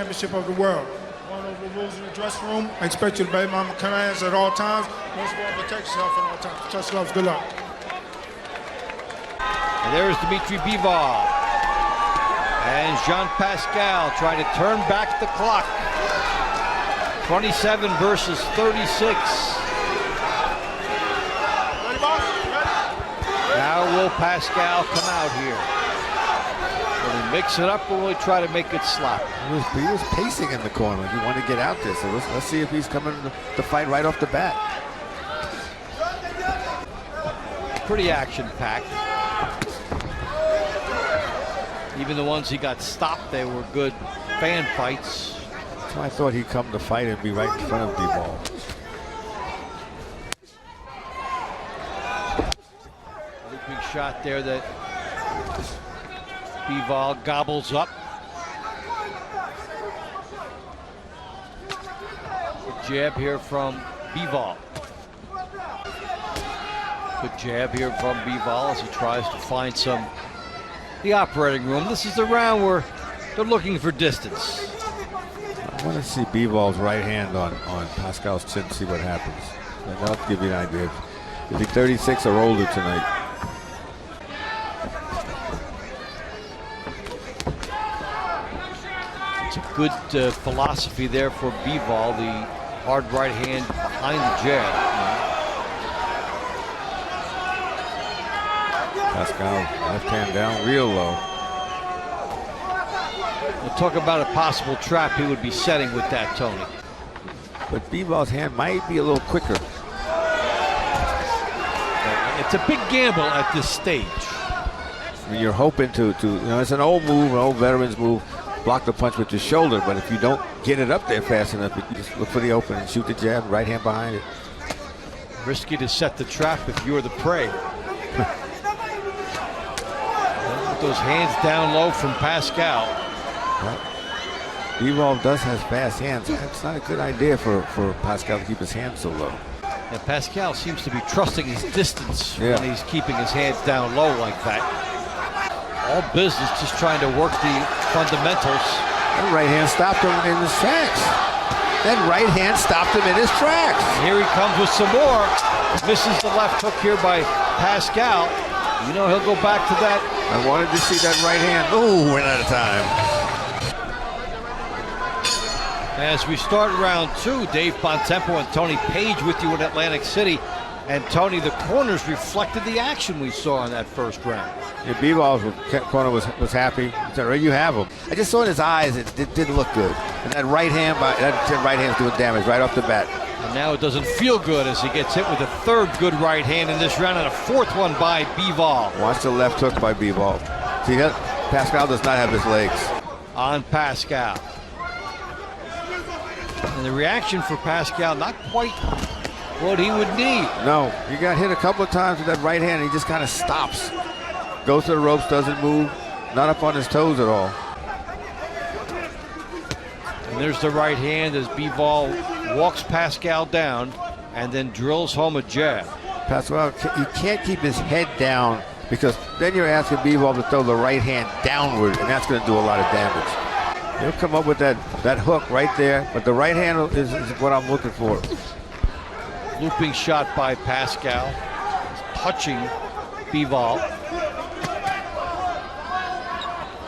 championship of the world. One of the rules in the dressing room, I expect you to obey my commands at all times. Most of all, protect yourself at all times. Touch gloves, good luck. And there's Dmitry Bivol. And Jean Pascal trying to turn back the clock. 27 versus 36. Now will Pascal come out here? Will he mix it up or will he try to make it slap? He was pacing in the corner. He wanted to get out there. So let's see if he's coming to fight right off the bat. Pretty action-packed. Even the ones he got stopped, they were good fan fights. That's why I thought he'd come to fight and be right in front of Bivol. Big shot there that Bivol gobbles up. Good jab here from Bivol. Good jab here from Bivol as he tries to find the operating room. This is the round where they're looking for distance. I want to see Bivol's right hand on Pascal's chin, see what happens. And that'll give you an idea. If he's 36 or older tonight. It's a good philosophy there for Bivol, the hard right hand behind the jab. Pascal, left hand down real low. We'll talk about a possible trap he would be setting with that, Tony. But Bivol's hand might be a little quicker. It's a big gamble at this stage. I mean, you're hoping to it's an old move, an old veteran's move, block the punch with your shoulder, but if you don't get it up there fast enough, you just look for the open and shoot the jab, right hand behind it. Risky to set the trap if you're the prey. Those hands down low from Pascal. Well, Bivol does have fast hands. It's not a good idea for Pascal to keep his hands so low. And Pascal seems to be trusting his distance when he's keeping his hands down low like that. All business, just trying to work the fundamentals. That right hand stopped him in his tracks. That right hand stopped him in his tracks. And here he comes with some more. Misses the left hook here by Pascal. You know he'll go back to that. I wanted to see that right hand. Ooh, we're out of time. As we start round two, Dave Bontempo and Tony Page with you in Atlantic City. And Tony, the corners reflected the action we saw in that first round. Yeah, Bivol's corner was happy. He said, right, you have him. I just saw in his eyes it didn't look good. And that right hand's doing damage right off the bat. And now it doesn't feel good as he gets hit with a third good right hand in this round and a fourth one by Bivol. Watch the left hook by Bivol. See, Pascal does not have his legs. On Pascal. And the reaction for Pascal, not quite what he would need. No, he got hit a couple of times with that right hand. He just kind of stops. Goes to the ropes, doesn't move. Not up on his toes at all. And there's the right hand as Bivol walks Pascal down and then drills home a jab. Pascal, he can't keep his head down because then you're asking Bivol to throw the right hand downward, and that's going to do a lot of damage. He'll come up with that hook right there, but the right hand is what I'm looking for. Looping shot by Pascal, touching Bivol.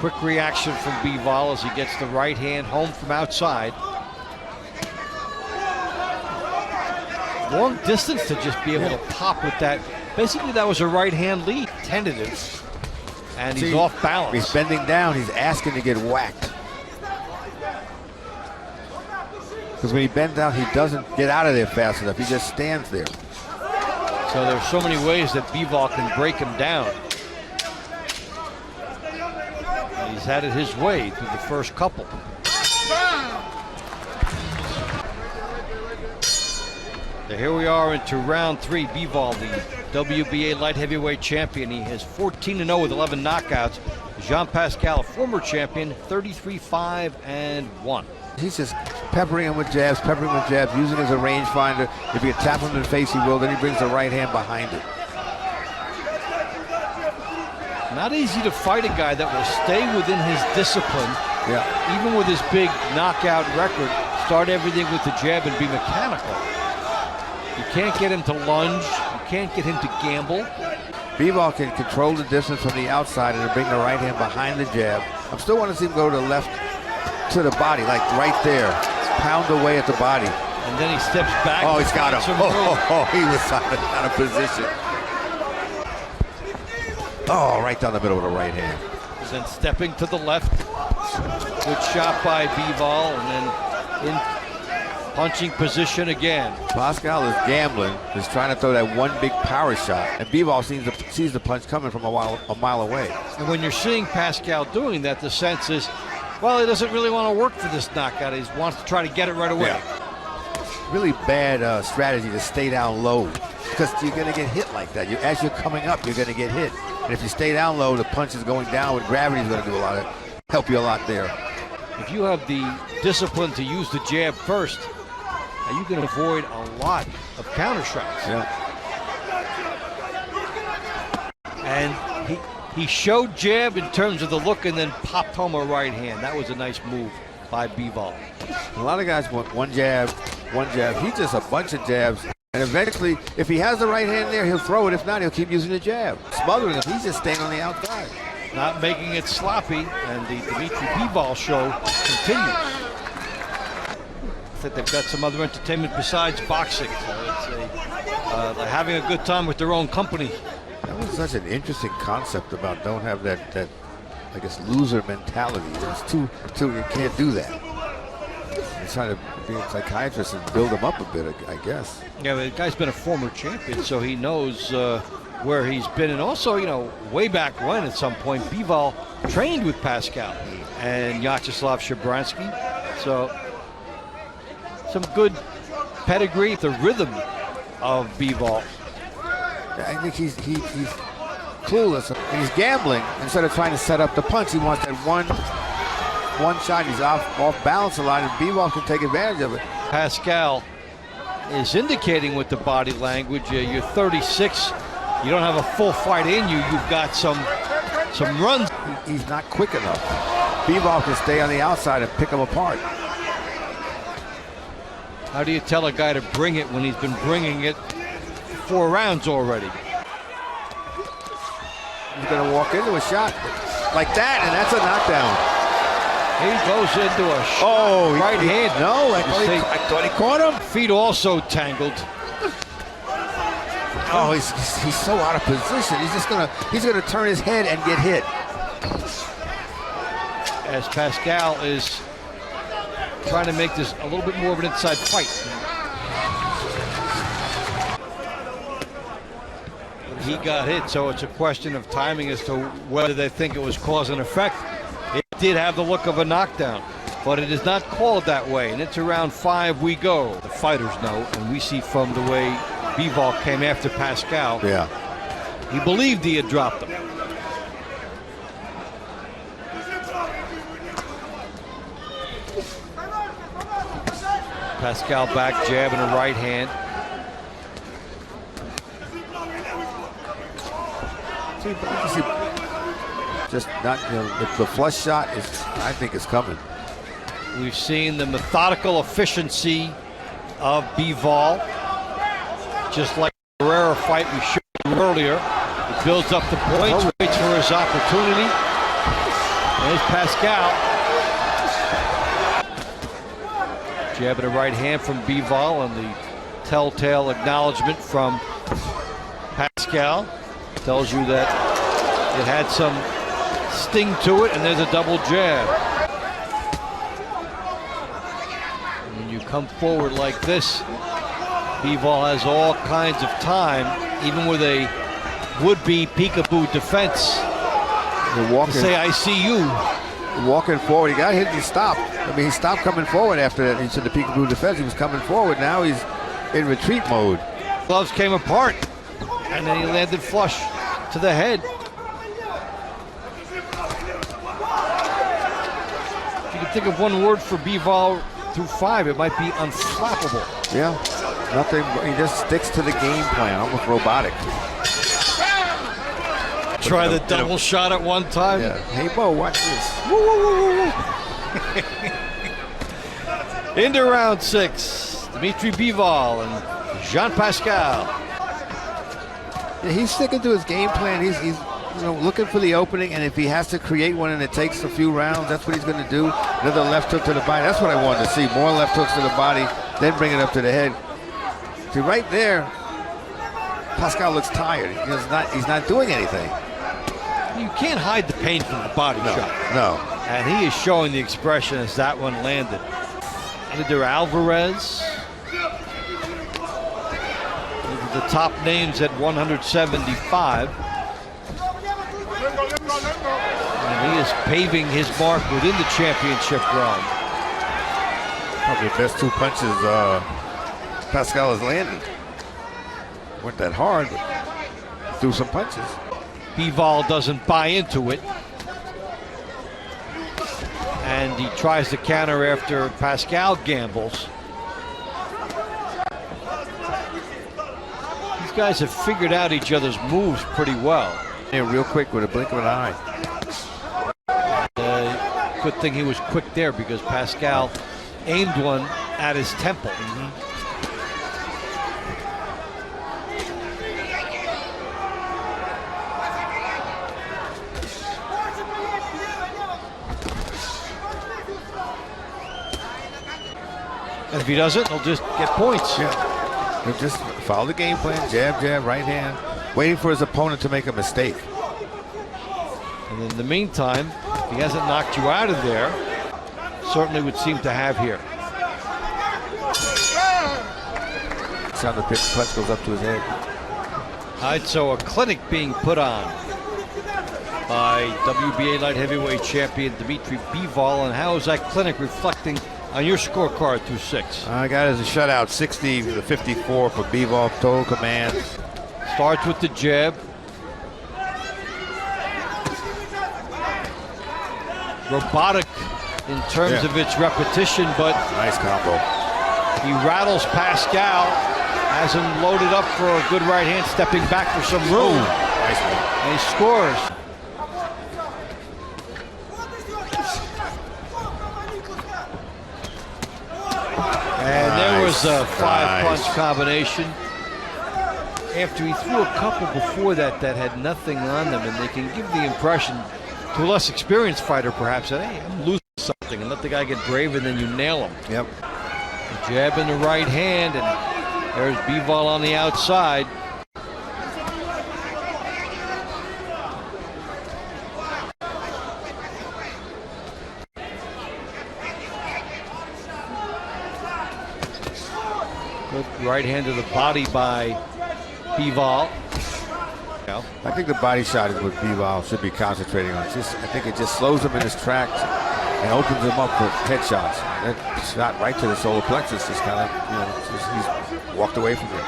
Quick reaction from Bivol as he gets the right hand home from outside. Long distance to just be able to pop with that. Basically, that was a right hand lead, tentative, and he's off balance. He's bending down. He's asking to get whacked. Because when he bends down, he doesn't get out of there fast enough. He just stands there. So there's so many ways that Bivol can break him down. And he's had it his way through the first couple. So here we are into round three. Bivol, the WBA light heavyweight champion. He has 14-0 with 11 knockouts. Jean Pascal, a former champion, 33-5-1. He's just peppering him with jabs, using him as a rangefinder. If you tap him in the face, he will. Then he brings the right hand behind it. Not easy to fight a guy that will stay within his discipline Yeah. Even with his big knockout record, start everything with the jab and be mechanical. You can't get him to lunge. You can't get him to gamble. Bivol can control the distance from the outside and bring the right hand behind the jab. I still want to see him go to the left to the body, like right there. Pound away at the body. And then he steps back. Oh, he's got him. He was out of position. Oh, right down the middle with the right hand. Then stepping to the left. Good shot by Bivol, and then in punching position again. Pascal is gambling, is trying to throw that one big power shot, and Bivol sees the punch coming from a mile away. And when you're seeing Pascal doing that, the sense is, well, he doesn't really want to work for this knockout. He wants to try to get it right away. Yeah. Really bad strategy to stay down low, because you're going to get hit like that. As you're coming up, you're going to get hit. And if you stay down low, the punch is going down with gravity is going to do help you a lot there. If you have the discipline to use the jab first, you can avoid a lot of counter shots. Yeah. And he showed jab in terms of the look and then popped home a right hand. That was a nice move by Bivol. A lot of guys want one jab. He just a bunch of jabs. And eventually, if he has the right hand there, he'll throw it. If not, he'll keep using the jab. Smothering him. He's just staying on the outside. Not making it sloppy, and the Dmitry Bivol show continues. I think they've got some other entertainment besides boxing. So they're having a good time with their own company. That was such an interesting concept about don't have that I guess, loser mentality. It's too you can't do that. He's trying to be a psychiatrist and build him up a bit, I guess. Yeah, the guy's been a former champion, so he knows where he's been. And also, you know, way back when, at some point, Bivol trained with Pascal and Vyacheslav Shabransky. So, some good pedigree, the rhythm of Bivol. I think he's clueless, and he's gambling. Instead of trying to set up the punch, he wants that one shot. He's off balance a lot, and Bivol can take advantage of it. Pascal is indicating with the body language, you're 36, you don't have a full fight in you, you've got some runs. He's not quick enough. Bivol can stay on the outside and pick him apart. How do you tell a guy to bring it when he's been bringing it 4 rounds already? He's going to walk into a shot like that, and that's a knockdown. He goes into a right hand. No, I thought he caught him. Feet also tangled. Oh, he's so out of position. He's gonna turn his head and get hit. As Pascal is trying to make this a little bit more of an inside fight. He got hit, so it's a question of timing as to whether they think it was cause and effect. It did have the look of a knockdown, but it is not called that way, and into round 5 we go. The fighters know, and we see from the way Bivol came after Pascal. Yeah. He believed he had dropped him. Pascal back jab and a right hand. Just not, the flush shot I think is coming. We've seen the methodical efficiency of Bivol, just like the Herrera fight we showed you earlier. He builds up the points, waits for his opportunity. There's Pascal. Jab and a right hand from Bivol, and the telltale acknowledgement from Pascal tells you that it had some sting to it, and there's a double jab. And when you come forward like this, Bivol has all kinds of time, even with a would-be peekaboo defense, to say, I see you. Walking forward, he got hit and he stopped. I mean, he stopped coming forward after that into the peekaboo defense. He was coming forward. Now he's in retreat mode. Gloves came apart, and then he landed flush to the head. If you could think of one word for Bivol through 5, it might be unflappable. Yeah, nothing. He just sticks to the game plan, almost robotic. Try the double shot at one time. Yeah. Hey, Bo, watch this. Woo, woo, woo, woo. Into round 6. Dmitry Bivol and Jean Pascal. Yeah, he's sticking to his game plan. He's looking for the opening, and if he has to create one and it takes a few rounds, that's what he's going to do. Another left hook to the body. That's what I wanted to see. More left hooks to the body, then bring it up to the head. See, right there, Pascal looks tired. He's not doing anything. You can't hide the pain from the body shot. No. And he is showing the expression as that one landed. Under Alvarez. The top names at 175. And he is paving his mark within the championship realm. Probably the best 2 punches Pascal has landed. Weren't that hard, but threw some punches. Bivol doesn't buy into it. And he tries to counter after Pascal gambles. These guys have figured out each other's moves pretty well. Yeah, real quick with a blink of an eye. Good thing he was quick there because Pascal aimed one at his temple. And if he doesn't, he'll just get points. Yeah. He'll just follow the game plan, jab, jab, right hand, waiting for his opponent to make a mistake. And in the meantime, if he hasn't knocked you out of there, certainly would seem to have here. Sound the punch goes up to his head. All right, so a clinic being put on by WBA light heavyweight champion Dmitry Bivol. And how is that clinic reflecting on your scorecard through 6? I got it as a shutout, 60 to 54 for Bivol, total command. Starts with the jab. Robotic in terms of its repetition, but nice combo. He rattles Pascal, has him loaded up for a good right hand, stepping back for some room. Nice one. And he scores. And there was a 5-punch combination. After he threw a couple before that had nothing on them, and they can give the impression to a less experienced fighter perhaps that, hey, I'm losing something, and let the guy get brave and then you nail him. Yep. A jab in the right hand, and there's Bivol on the outside. Good right hand to the body by Bivol. I think the body shot is what Bivol should be concentrating on. I think it just slows him in his tracks and opens him up for headshots. That shot right to the solar plexus just kind of, he's walked away from it.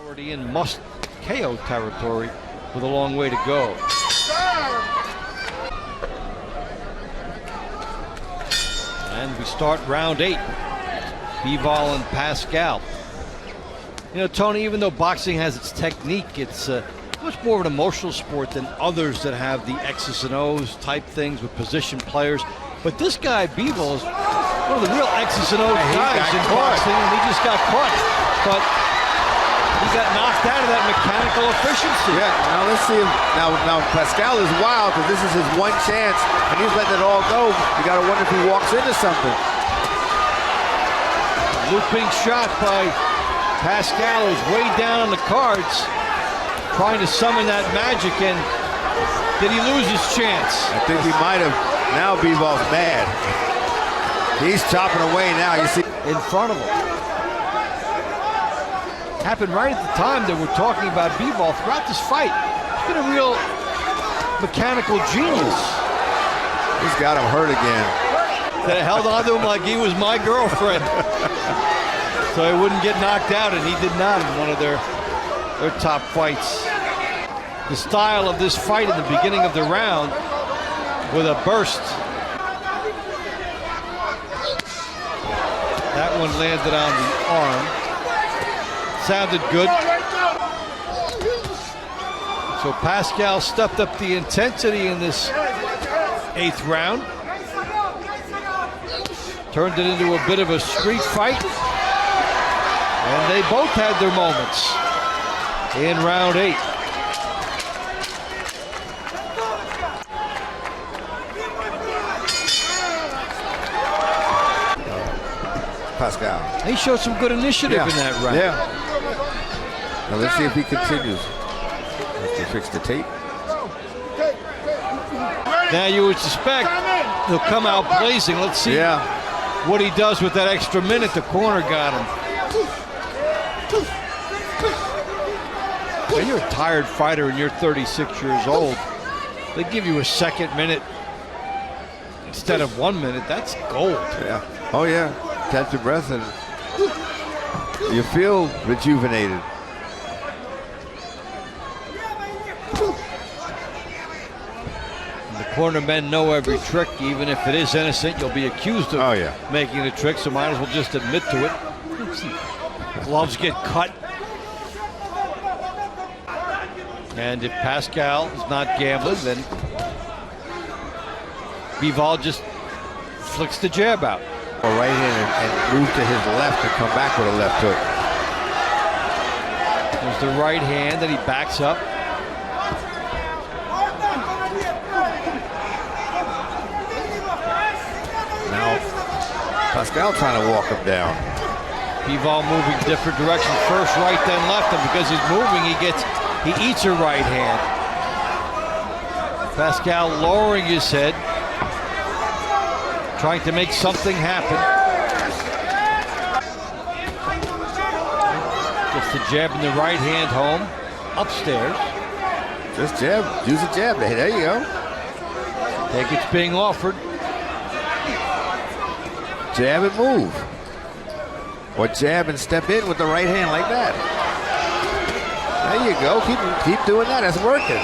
Already in must KO territory with a long way to go. And we start round 8. Bivol and Pascal. You know, Tony, even though boxing has its technique, it's much more of an emotional sport than others that have the X's and O's type things with position players. But this guy, Bivol, is one of the real X's and O's guys in boxing, and he just got caught. But he got knocked out of that mechanical efficiency. Yeah, now let's see him. Now Pascal is wild because this is his one chance, and he's letting it all go. You got to wonder if he walks into something. Looping shot by Pascal, who's way down on the cards, trying to summon that magic, and did he lose his chance? I think he might have. Now Bivol's mad. He's chopping away now. You see in front of him. Happened right at the time that we're talking about Bivol throughout this fight. He's been a real mechanical genius. He's got him hurt again. That held on to him like he was my girlfriend. So he wouldn't get knocked out, and he did not in one of their top fights. The style of this fight in the beginning of the round with a burst. That one landed on the arm. Sounded good. So Pascal stepped up the intensity in this 8th round. turned it into a bit of a street fight. And they both had their moments in round 8. Pascal. He showed some good initiative in that round. Yeah. Now let's see if he continues. Let's fix the tape. Now you would suspect he'll come out blazing. Let's see what he does with that extra minute. The corner got him. When you're a tired fighter and you're 36 years old, they give you a second minute instead of 1 minute. That's gold. Yeah. Oh yeah. Catch your breath and you feel rejuvenated. And the corner men know every trick. Even if it is innocent, you'll be accused of making the trick, so might as well just admit to it. Gloves get cut. And if Pascal is not gambling, then Bivol just flicks the jab out. Right hand and move to his left and come back with a left hook. There's the right hand that he backs up. Now Pascal trying to walk him down. Bivol moving different directions. First right, then left. And because he's moving, he eats a right hand. Pascal lowering his head, trying to make something happen. Gets the jab in the right hand home. Upstairs. Just jab. Use a jab. There you go. Take it's being offered. Jab and move. Or jab and step in with the right hand like that. There you go. Keep doing that. That's working.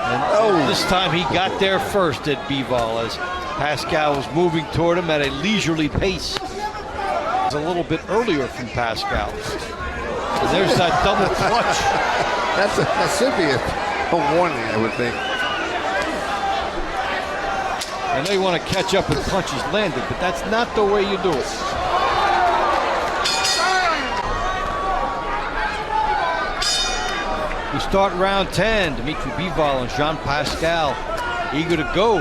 And this time he got there first at Bivol as Pascal was moving toward him at a leisurely pace. It's a little bit earlier from Pascal. And there's that double clutch. That should be a warning, I would think. I know you want to catch up with punches landed, but that's not the way you do it. We start round 10. Dmitry Bivol and Jean Pascal eager to go.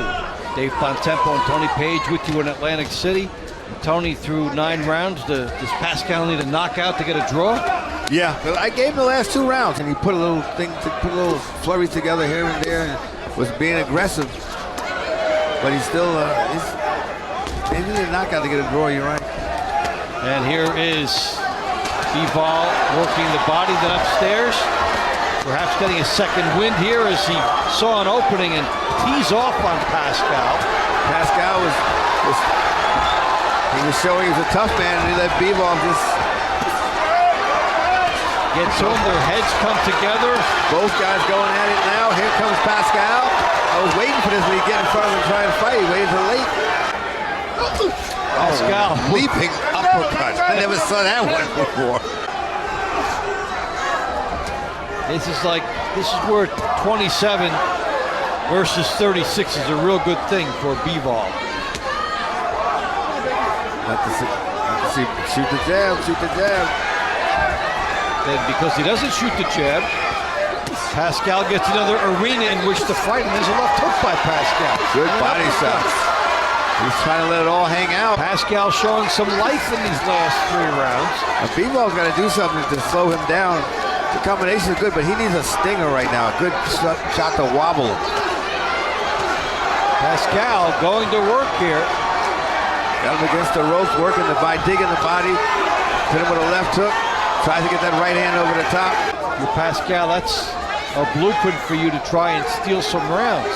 Dave Bontempo and Tony Page with you in Atlantic City. And Tony, through 9 rounds. Does Pascal need a knockout to get a draw? Yeah, I gave him the last 2 rounds, and he put a little flurries together here and there, and was being aggressive. But he's still, he needed a knockout to get a draw. You're right. And here is Bivol working the body, then upstairs. Perhaps getting a second wind here as he saw an opening and tees off on Pascal. Pascal was showing he was a tough man, and he let Bivol just get to him. Their heads come together. Both guys going at it now. Here comes Pascal. I was waiting for this when he get in front of him and try to fight. He waited till late. Pascal leaping uppercut. I never saw that one before. This is where 27 versus 36 is a real good thing for Bivol. Not to see, shoot the jab. Then because he doesn't shoot the jab, Pascal gets another arena in which to fight, and there's a left hook by Pascal. Good body shot. He's trying to let it all hang out. Pascal showing some life in these last 3 rounds. Now, Bivol's got to do something to slow him down. The combination is good, but he needs a stinger right now. A good shot to wobble him. Pascal going to work here. Got him against the ropes, digging the body. Hit him with a left hook. Tries to get that right hand over the top. Pascal, that's a blueprint for you to try and steal some rounds.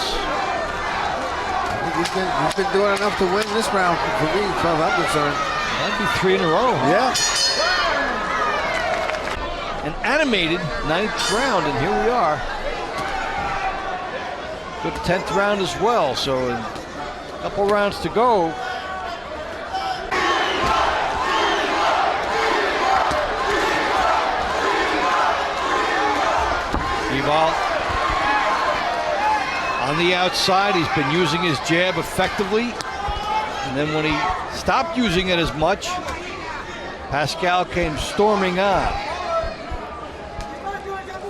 I think he's been doing enough to win this round for me, as far as I'm concerned. That'd be 3 in a row. Yeah. An animated 9th round, and here we are. Good 10th round as well, so a couple rounds to go. Bivol On the outside, he's been using his jab effectively. And then when he stopped using it as much, Pascal came storming on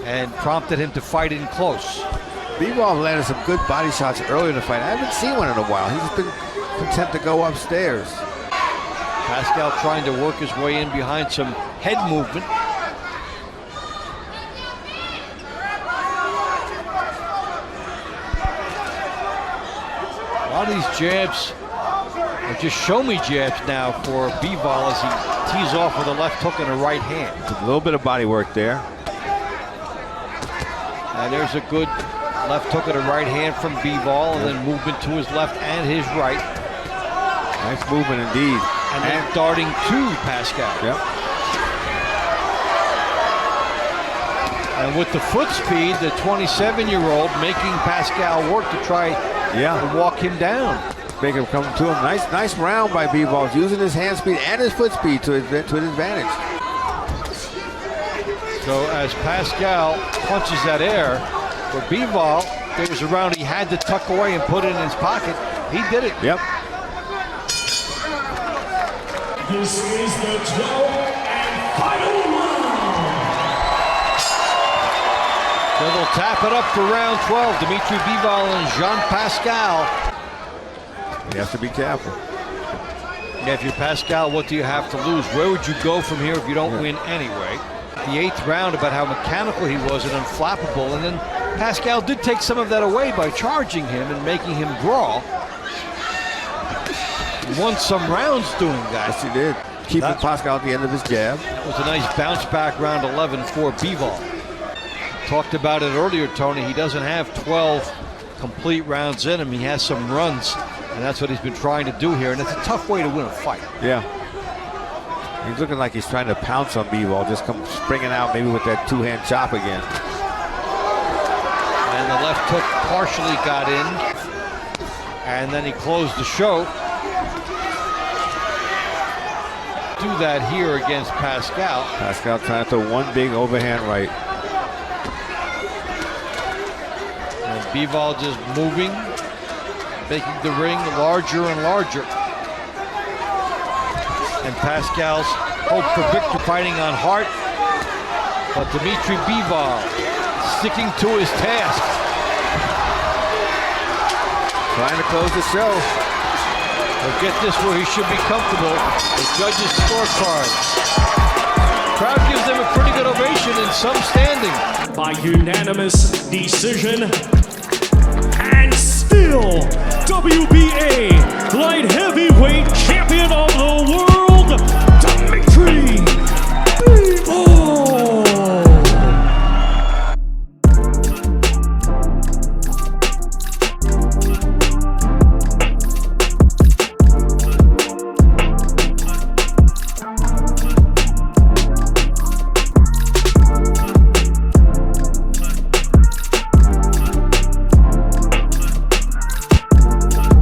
and prompted him to fight in close. Bivol landed some good body shots earlier in the fight. I haven't seen one in a while. He's been content to go upstairs. Pascal trying to work his way in behind some head movement. A lot of these jabs are just show-me jabs now for Bivol as he tees off with a left hook and a right hand. A little bit of body work there. And there's a good left hook and a right hand from Bivol, and then movement to his left and his right. Nice movement indeed. And then darting to Pascal. Yep. And with the foot speed, the 27-year-old making Pascal work to try to walk him down. Make him come to him. Nice round by Bivol, using his hand speed and his foot speed to his advantage. So as Pascal punches that air, for Bivol, there was a round he had to tuck away and put it in his pocket. He did it. Yep. This is the 12th and final round. So they'll tap it up for round 12. Dmitry Bivol and Jean Pascal. He has to be careful. Yeah, if you're Pascal, what do you have to lose? Where would you go from here if you don't win anyway? The 8th round about how mechanical he was and unflappable, and then Pascal did take some of that away by charging him and making him draw. He won some rounds doing that. Yes, he did. Keeping Pascal at the end of his jab. That was a nice bounce back round 11 for Bivol. Talked about it earlier, Tony. He doesn't have 12 complete rounds in him. He has some runs, and that's what he's been trying to do here, and it's a tough way to win a fight. Yeah. He's looking like he's trying to pounce on Bivol, just come springing out maybe with that two-hand chop again. And the left hook partially got in, and then he closed the show. Do that here against Pascal. Pascal trying to throw one big overhand right. And Bivol just moving, making the ring larger and larger. And Pascal's hope for victory fighting on heart. But Dmitry Bivol sticking to his task. Trying to close the show. He'll get this where he should be comfortable. The judges' scorecard. Crowd gives them a pretty good ovation and some standing. By unanimous decision. And still, WBA light heavy